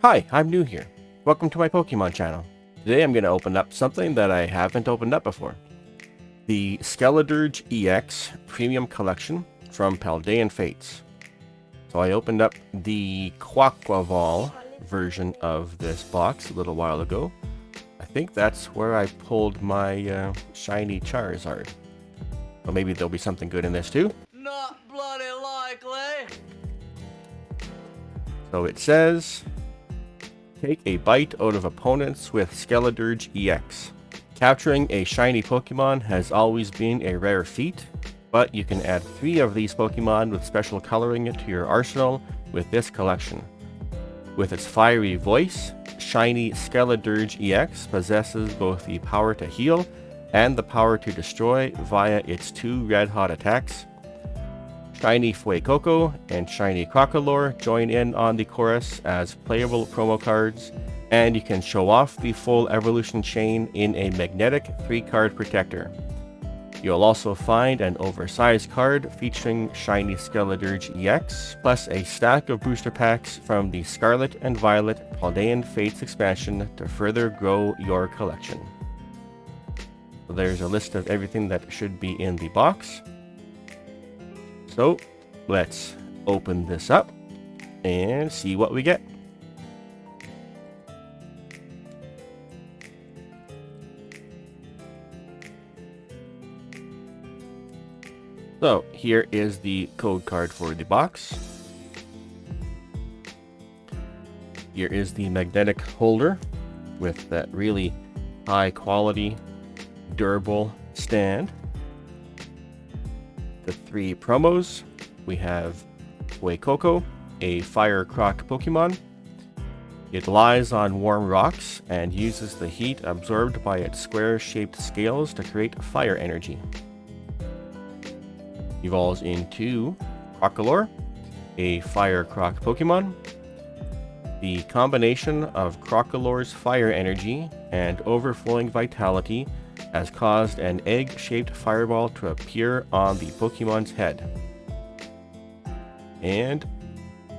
Hi, I'm new here. Welcome to my Pokemon channel. Today I'm going to open up something that I haven't opened up before. The Skeledirge EX Premium Collection from Paldean Fates. So I opened up the Quaquaval version of this box a little while ago. I think that's where I pulled my shiny Charizard. Well, maybe there'll be something good in this too. Not bloody likely. So it says, take a bite out of opponents with Skeledirge EX. Capturing a shiny Pokemon has always been a rare feat, but you can add 3 of these Pokemon with special coloring to your arsenal with this collection. With its fiery voice, shiny Skeledirge EX possesses both the power to heal and the power to destroy via its 2 red-hot attacks. Shiny Fuecoco and Shiny Crocalor join in on the chorus as playable promo cards, and you can show off the full evolution chain in a magnetic 3-card protector. You'll also find an oversized card featuring Shiny Skeledirge EX, plus a stack of booster packs from the Scarlet and Violet Paldean Fates expansion to further grow your collection. So there's a list of everything that should be in the box. So let's open this up and see what we get. So here is the code card for the box. Here is the magnetic holder with that really high quality, durable stand. The 3 promos. We have Fuecoco, a fire croc Pokemon. It lies on warm rocks and uses the heat absorbed by its square-shaped scales to create fire energy. Evolves into Crocalor, a fire croc Pokemon. The combination of Crocalor's fire energy and overflowing vitality has caused an egg-shaped fireball to appear on the Pokemon's head. And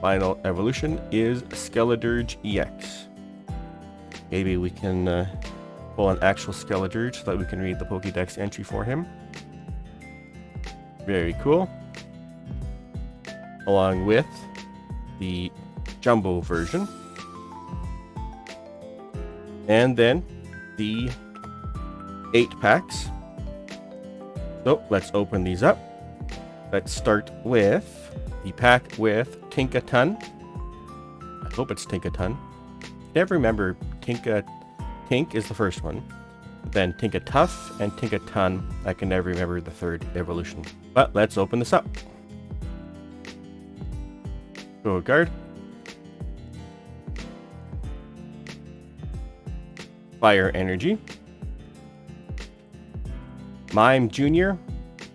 final evolution is Skeledirge EX. Maybe we can pull an actual Skeledirge so that we can read the Pokédex entry for him. Very cool. Along with the Jumbo version. And then the 8 packs. So let's open these up. Let's start with the pack with Tinkaton. I hope it's Tinkaton. Never remember Tink is the first one. Then Tinkatuff and Tinkaton. I can never remember the 3rd evolution. But let's open this up. Code card. Fire Energy. Mime Jr.,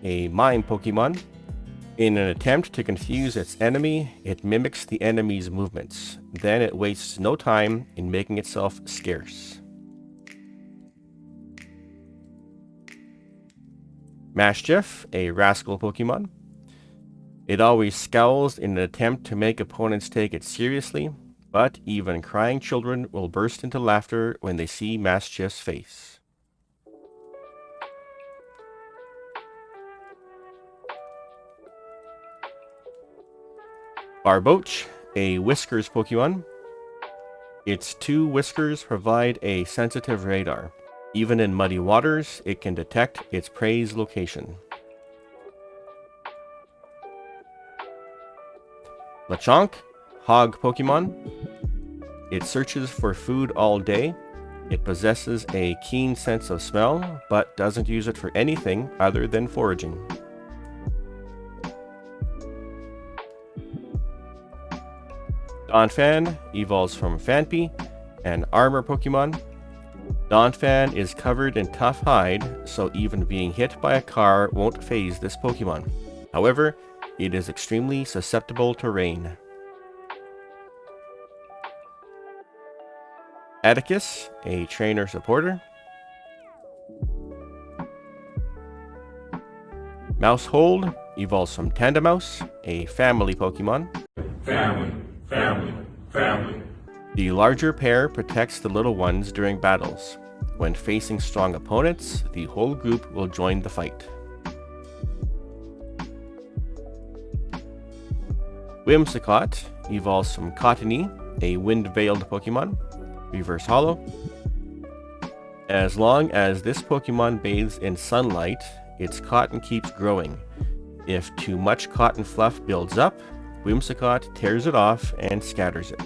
a mime Pokemon. In an attempt to confuse its enemy, it mimics the enemy's movements. Then it wastes no time in making itself scarce. Maschiff, a rascal Pokemon. It always scowls in an attempt to make opponents take it seriously, but even crying children will burst into laughter when they see Maschiff's face. Barboach, a Whiskers Pokemon. Its 2 whiskers provide a sensitive radar. Even in muddy waters, it can detect its prey's location. Lechonk, Hog Pokemon. It searches for food all day. It possesses a keen sense of smell, but doesn't use it for anything other than foraging. Donphan evolves from Phanpy, an armor Pokemon. Donphan is covered in tough hide, so even being hit by a car won't faze this Pokemon. However, it is extremely susceptible to rain. Atticus, a trainer supporter. Mousehold evolves from Tandemouse, a family Pokemon. Family, family, family. The larger pair protects the little ones during battles. When facing strong opponents, the whole group will join the fight. Whimsicott evolves from Cottony, a wind-veiled Pokemon. Reverse Hollow. As long as this Pokemon bathes in sunlight, its cotton keeps growing. If too much cotton fluff builds up, Whimsicott tears it off and scatters it.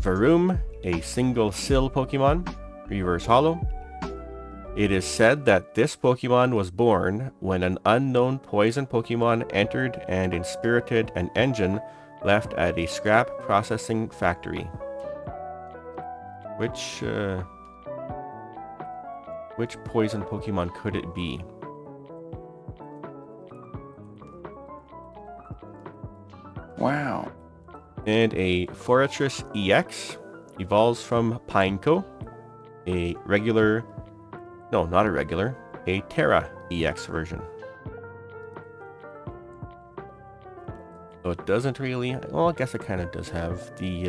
Varoom, a single Sill Pokemon. Reverse Hollow. It is said that this Pokemon was born when an unknown poison Pokemon entered and inspirited an engine left at a scrap processing factory. Which poison Pokemon could it be? Wow. And a Forretress EX evolves from Pineco, a regular, no, not a regular, a Terra EX version. So it doesn't really, well, I guess it kind of does have the,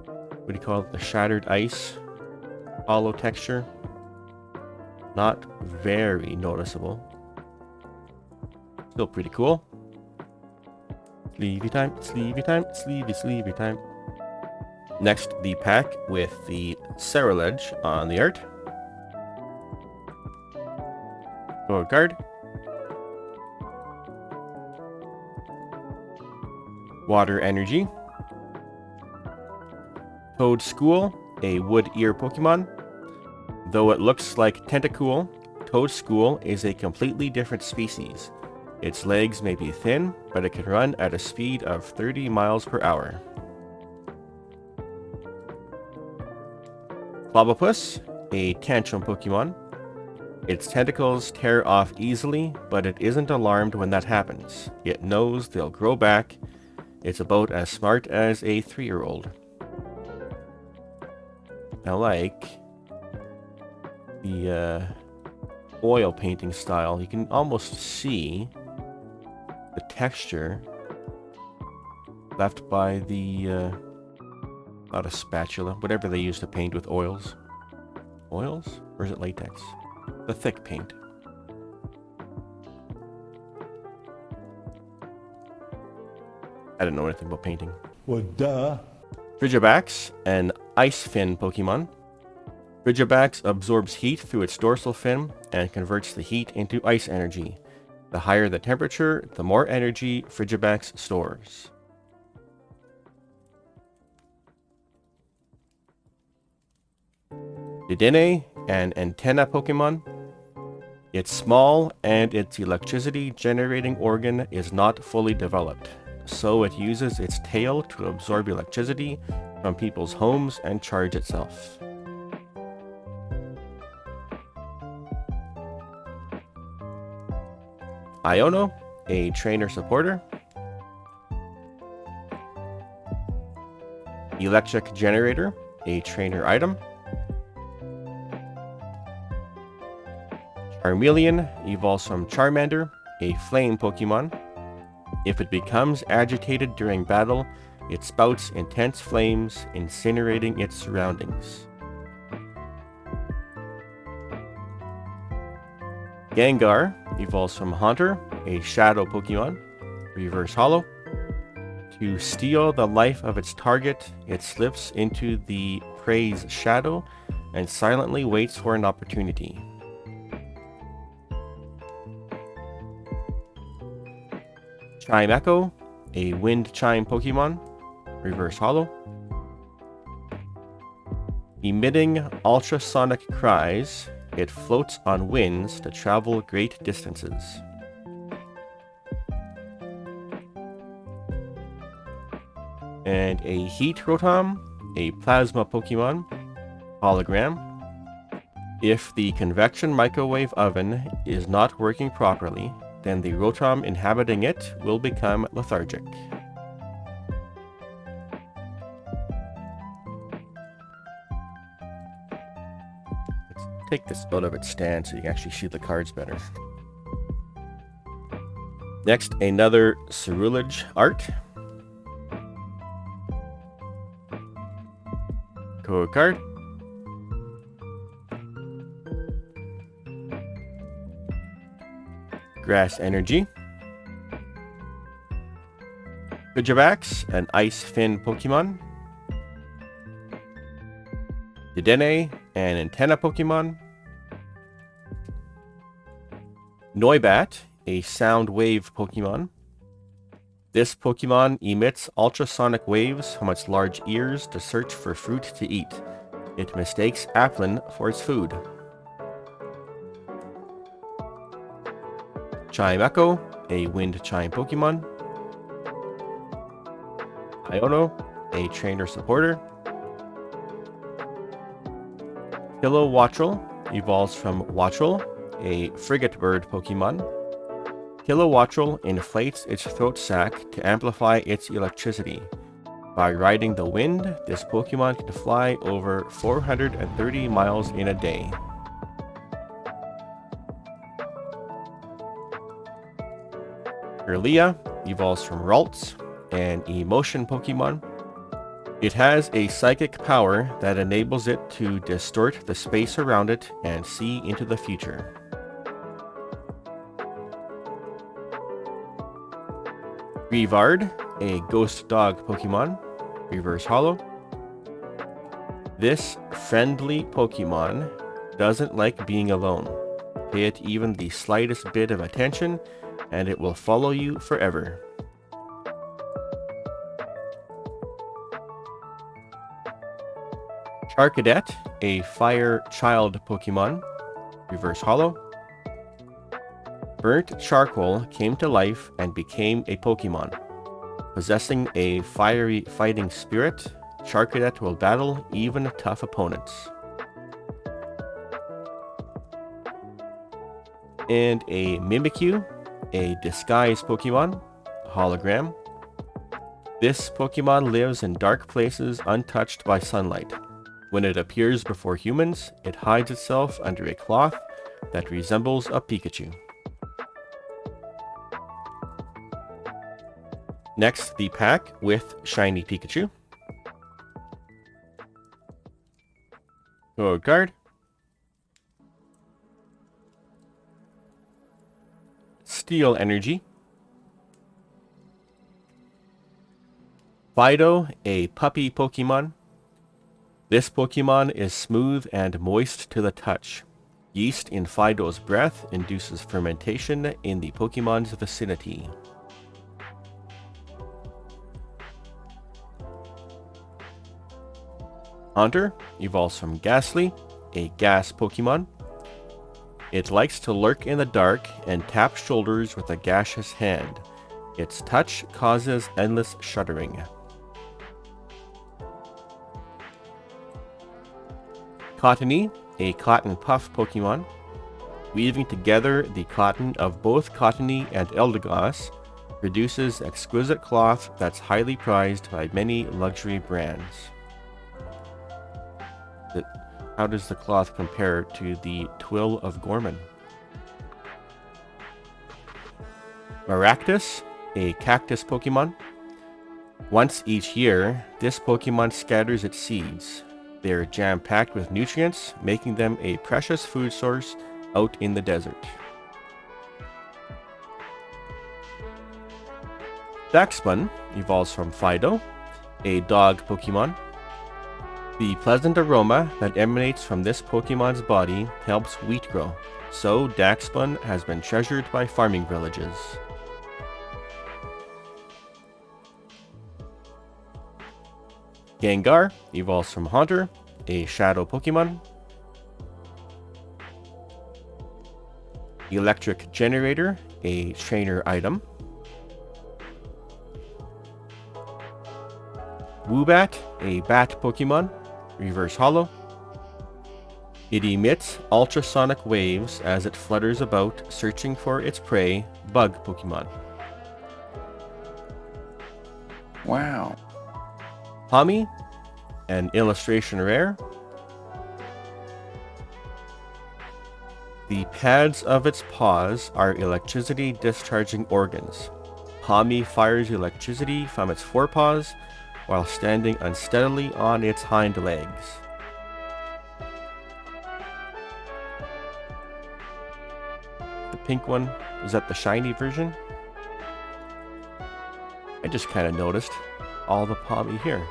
what do you call it, the shattered ice hollow texture. Not very noticeable. Still pretty cool. Sleevey time, sleevey time, sleevey time. Next, the pack with the Skeledirge on the art. Forward card. Water Energy. Toadschool, a wood ear Pokemon. Though it looks like Tentacool, Toadschool is a completely different species. Its legs may be thin, but it can run at a speed of 30 miles per hour. Clobbopus, a tantrum Pokemon. Its tentacles tear off easily, but it isn't alarmed when that happens. It knows they'll grow back. It's about as smart as a 3-year-old. I like the oil painting style. You can almost see the texture left by the not a spatula, whatever they use to paint with oils. Oils? Or is it latex? The thick paint. I didn't know anything about painting. Well, duh. Frigibax, an ice fin Pokemon. Frigibax absorbs heat through its dorsal fin and converts the heat into ice energy. The higher the temperature, the more energy Frigibax stores. Dedenne, an antenna Pokemon. It's small and its electricity generating organ is not fully developed, so it uses its tail to absorb electricity from people's homes and charge itself. Iono, a trainer supporter. Electric Generator, a trainer item. Charmeleon evolves from Charmander, a flame Pokemon. If it becomes agitated during battle, it spouts intense flames, incinerating its surroundings. Gengar evolves from Haunter, a shadow Pokemon. Reverse Hollow. To steal the life of its target, it slips into the prey's shadow and silently waits for an opportunity. Chime Echo, a wind chime Pokemon. Reverse Hollow. Emitting ultrasonic cries, it floats on winds to travel great distances. And a Heat Rotom, a plasma Pokemon. Hologram. If the convection microwave oven is not working properly, then the Rotom inhabiting it will become lethargic. Let's take this out of its stand so you can actually see the cards better. Next, another Cerulege art. Code card. Grass Energy. Kujabax, an Ice Fin Pokemon. Dedenne, an Antenna Pokemon. Noibat, a Sound Wave Pokemon. This Pokemon emits ultrasonic waves from its large ears to search for fruit to eat. It mistakes Applin for its food. Chimecho, a Wind Chime Pokemon. Iono, a Trainer Supporter. Kilowattrel evolves from Wattrel, a Frigate Bird Pokemon. Kilowattrel inflates its throat sac to amplify its electricity. By riding the wind, this Pokemon can fly over 430 miles in a day. Kirlia evolves from Ralts, an Emotion Pokemon. It has a psychic power that enables it to distort the space around it and see into the future. Greavard, a Ghost Dog Pokemon, Reverse Hollow. This friendly Pokemon doesn't like being alone. Pay it even the slightest bit of attention, and it will follow you forever. Charcadet, a Fire Child Pokemon, Reverse Hollow. Burnt charcoal came to life and became a Pokemon. Possessing a fiery fighting spirit, Charcadet will battle even tough opponents. And a Mimikyu, a disguise Pokemon, hologram. This Pokemon lives in dark places untouched by sunlight. When it appears before humans, it hides itself under a cloth that resembles a Pikachu. Next, the pack with Shiny Pikachu. Code card. Steel Energy. Fido, a puppy Pokemon. This Pokemon is smooth and moist to the touch. Yeast in Fido's breath induces fermentation in the Pokemon's vicinity. Haunter evolves from Ghastly, a gas Pokemon. It likes to lurk in the dark and tap shoulders with a gaseous hand. Its touch causes endless shuddering. Cottony, a cotton puff Pokemon. Weaving together the cotton of both Cottony and Eldegoss produces exquisite cloth that's highly prized by many luxury brands. How does the cloth compare to the twill of Gorman? Maractus, a cactus Pokemon. Once each year, this Pokemon scatters its seeds. They are jam-packed with nutrients, making them a precious food source out in the desert. Daxpun evolves from Fido, a dog Pokemon. The pleasant aroma that emanates from this Pokemon's body helps wheat grow, so Daxpun has been treasured by farming villages. Gengar evolves from Haunter, a shadow Pokemon. Electric Generator, a trainer item. Woobat, a bat Pokemon, Reverse Hollow. It emits ultrasonic waves as it flutters about, searching for its prey, bug Pokemon. Wow. Hami, an illustration rare. The pads of its paws are electricity discharging organs. Pommy fires electricity from its forepaws while standing unsteadily on its hind legs. The pink one, is that the shiny version? I just kind of noticed all the Pommy here.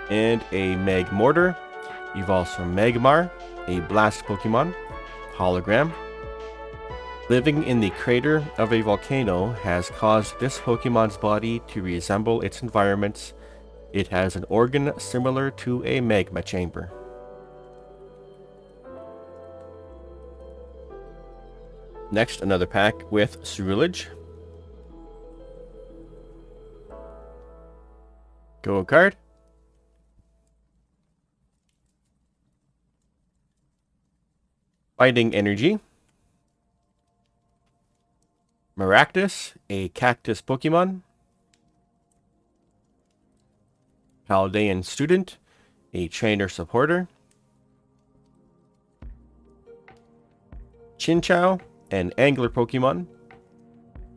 And a Magmortar evolves from Magmar, a blast Pokemon, hologram. Living in the crater of a volcano has caused this Pokemon's body to resemble its environments. It has an organ similar to a magma chamber. Next, another pack with Ceruledge. Go card. Fighting Energy. Maractus, a cactus Pokemon. Paldean Student, a trainer supporter. Chinchou, an angler Pokemon.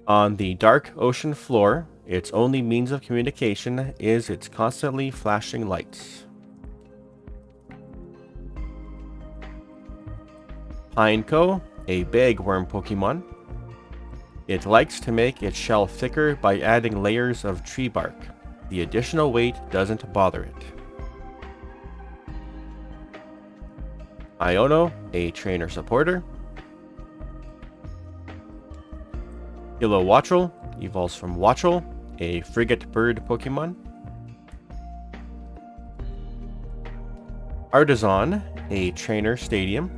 On the dark ocean floor, its only means of communication is its constantly flashing lights. Pineco, a bagworm Pokemon. It likes to make its shell thicker by adding layers of tree bark. The additional weight doesn't bother it. Iono, a trainer supporter. Kilowattrel evolves from Wattrel, a frigate bird Pokemon. Artisan, a trainer stadium.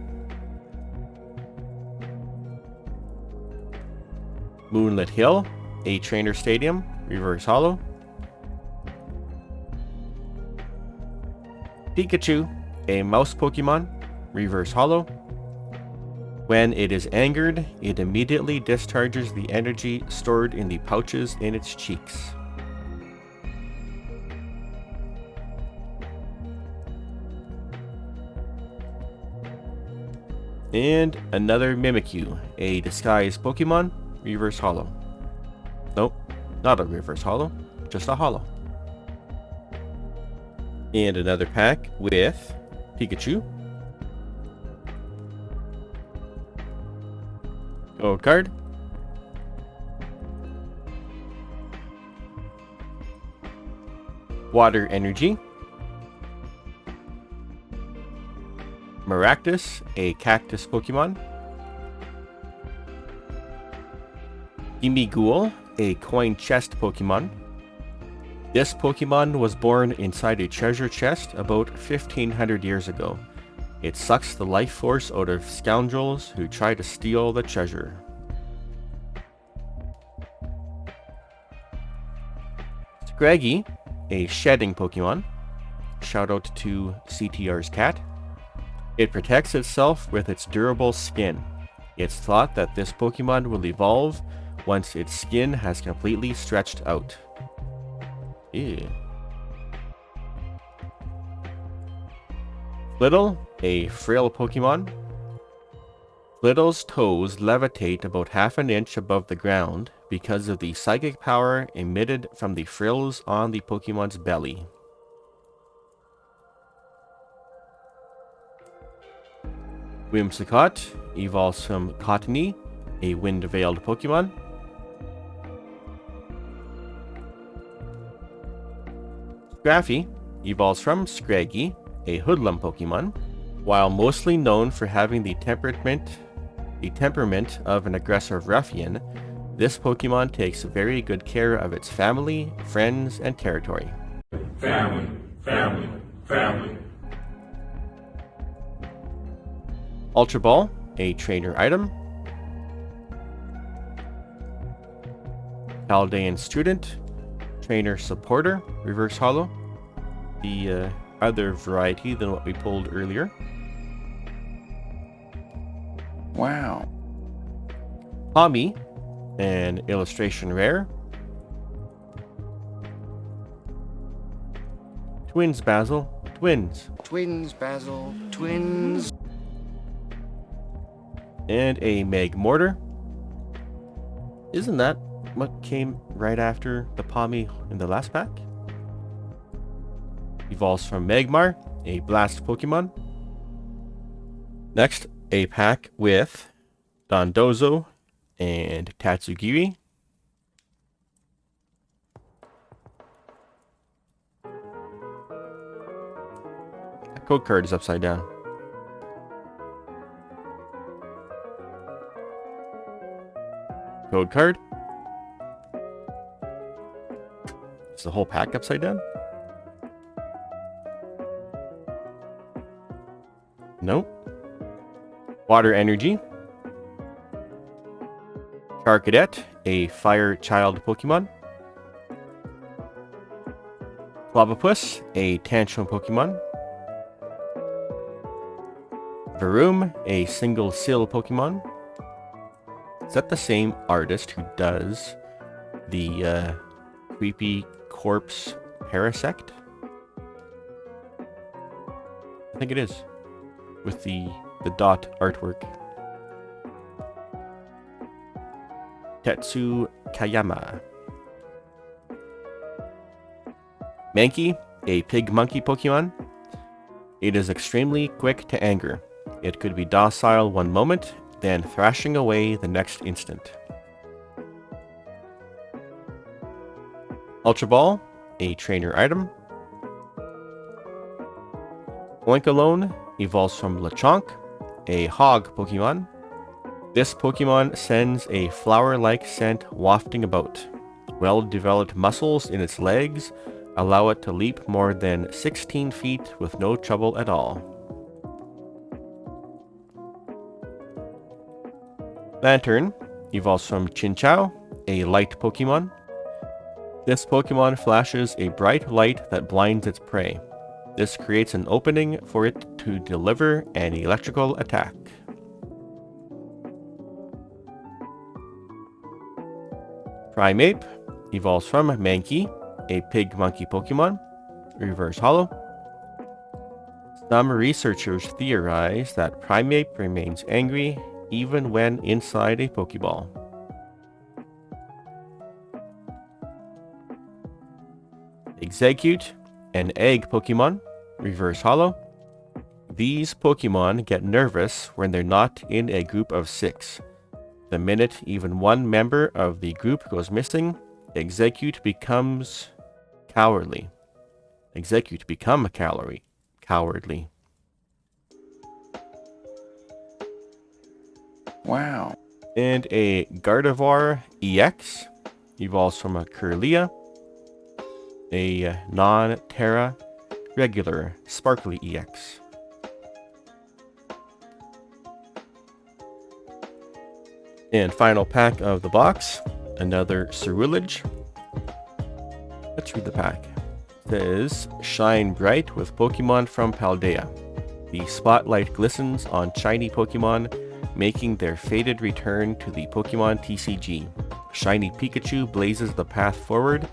Moonlit Hill, a trainer stadium, reverse holo. Pikachu, a mouse Pokemon, reverse holo. When it is angered, it immediately discharges the energy stored in the pouches in its cheeks. And another Mimikyu, a disguised Pokemon, reverse holo. Nope, not a reverse holo, just a holo. And another pack with Pikachu. Gold card. Water Energy. Maractus, a cactus Pokemon. Gimighoul, a coin chest Pokemon. This Pokemon was born inside a treasure chest about 1500 years ago. It sucks the life force out of scoundrels who try to steal the treasure. Scraggy, a shedding Pokemon. Shout out to CTR's cat. It protects itself with its durable skin. It's thought that this Pokemon will evolve once its skin has completely stretched out. Ew. Flittle, a frail Pokemon. Flittle's toes levitate about half an inch above the ground because of the psychic power emitted from the frills on the Pokemon's belly. Whimsicott evolves from Cottony, a wind-veiled Pokemon. Scrafty evolves from Scraggy, a hoodlum Pokemon. While mostly known for having the temperament of an aggressive ruffian, this Pokemon takes very good care of its family, friends, and territory. Family, family, family. Ultra Ball, a trainer item. Paldean Student, trainer supporter, reverse holo. The other variety than what we pulled earlier. Wow. Pommy, an illustration rare. Twins Basil, Twins. Twins, Basil. Twins. And a Magmortar. Isn't that what came right after the Pawmi in the last pack? Evolves from Magmar, a Blast Pokemon. Next, a pack with Dondozo and Tatsugiri. That code card is upside down. Code card. Is the whole pack upside down? Nope. Water Energy. Charcadet, a Fire Child Pokemon. Clobbopus, a Tantrum Pokemon. Varoom, a Single Sill Pokemon. Is that the same artist who does the creepy corpse Parasect? I think it is. With the dot artwork. Tetsu Kayama. Mankey, a pig monkey Pokemon. It is extremely quick to anger. It could be docile one moment, then thrashing away the next instant. Ultra Ball, a trainer item. Oinkalone evolves from Lechonk, a hog Pokemon. This Pokemon sends a flower-like scent wafting about. Well-developed muscles in its legs allow it to leap more than 16 feet with no trouble at all. Lantern evolves from Chinchou, a light Pokemon. This Pokemon flashes a bright light that blinds its prey. This creates an opening for it to deliver an electrical attack. Primeape evolves from Mankey, a pig monkey Pokemon. Reverse Holo. Some researchers theorize that Primeape remains angry even when inside a Pokeball. Execute, an egg Pokemon. Reverse Holo. These Pokemon get nervous when they're not in a group of 6. The minute even one member of the group goes missing, Execute becomes cowardly. Execute become cowardly. Wow. And a Gardevoir EX evolves from a Kirlia, a non-Terra regular Sparkly EX. And final pack of the box, another Ceruledge. Let's read the pack. It says, shine bright with Pokemon from Paldea. The spotlight glistens on shiny Pokemon, making their fated return to the Pokemon TCG. Shiny Pikachu blazes the path forward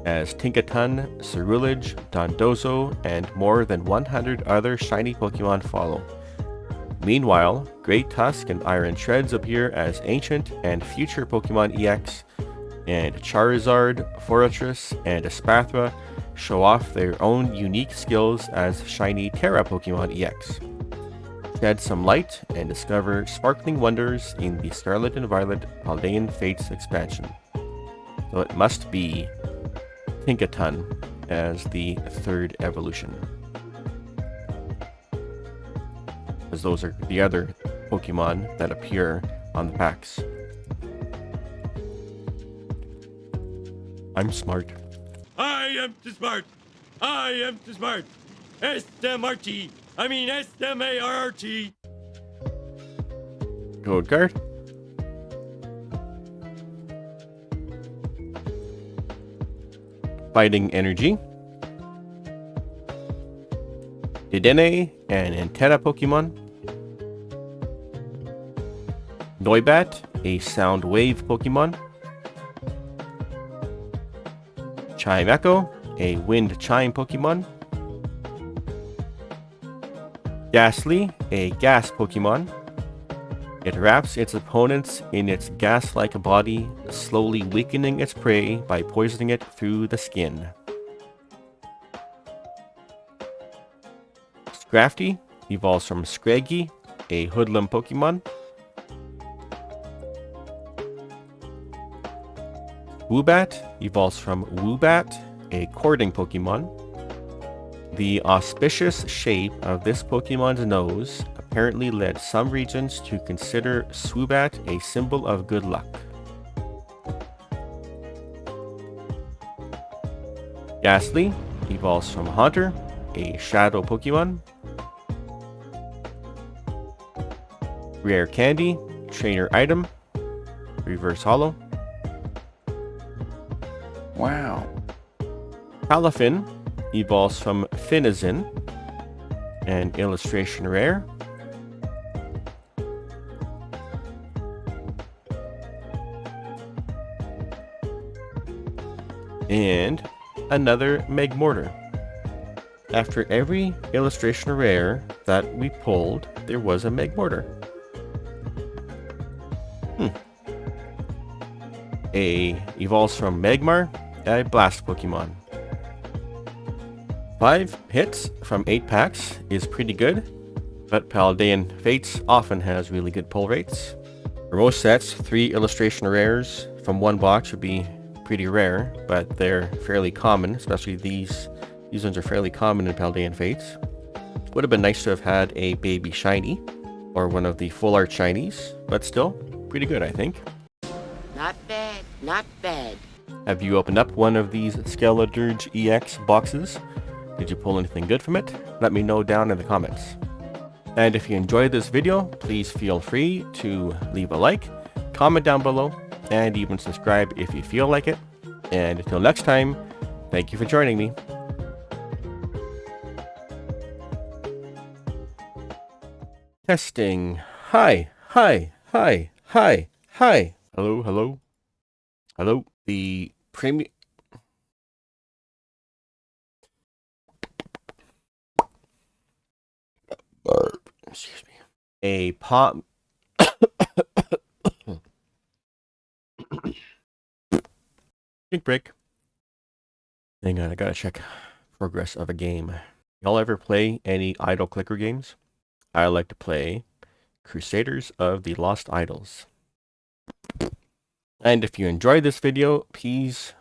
as Tinkaton, Ceruledge, Dondozo, and more than 100 other shiny Pokemon follow. Meanwhile, Great Tusk and Iron Shreds appear as ancient and future Pokemon EX, and Charizard, Forretress, and Espathra show off their own unique skills as shiny Terra Pokemon EX. Shed some light and discover sparkling wonders in the Scarlet and Violet Paldean Fates expansion. So it must be Tinkaton as the third evolution, as those are the other Pokemon that appear on the packs. I'm smart. I am too smart. I am too smart. S-M-R-T. I mean S-M-A-R-R-T. Code card. Fighting Energy. Dedenne, an antenna Pokemon. Noibat, a sound wave Pokemon. Chime Echo, a wind chime Pokemon. Ghastly, a gas Pokemon. It wraps its opponents in its gas-like body, slowly weakening its prey by poisoning it through the skin. Scrafty evolves from Scraggy, a hoodlum Pokemon. Woobat evolves from Woobat, a courting Pokemon. The auspicious shape of this Pokemon's nose apparently led some regions to consider Swoobat a symbol of good luck. Ghastly evolves from Haunter, a shadow Pokemon. Rare Candy, trainer item, reverse holo. Wow. Palafin evolves from Finazin, an illustration rare. And another Megmortar. After every illustration rare that we pulled, there was a Megmortar. Evolves from Magmar, a blast Pokemon. 5 hits from 8 packs is pretty good, but Paldean Fates often has really good pull rates. For most sets, 3 illustration rares from one box would be pretty rare, but they're fairly common, especially these ones are fairly common in Paldean Fates. Would have been nice to have had a baby shiny, or one of the full art shinies, but still, pretty good I think. Not bad, not bad. Have you opened up one of these Skeledirge EX boxes? Did you pull anything good from it? Let me know down in the comments. And if you enjoyed this video, please feel free to leave a like, comment down below, and even subscribe if you feel like it. And until next time, thank you for joining me. Testing. Hi. Hello. The premium... Excuse me. A pop... Drink break. Hang on, I gotta check progress of a game. Y'all ever play any idle clicker games? I like to play Crusaders of the Lost Idols. And if you enjoyed this video, please...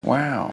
Wow.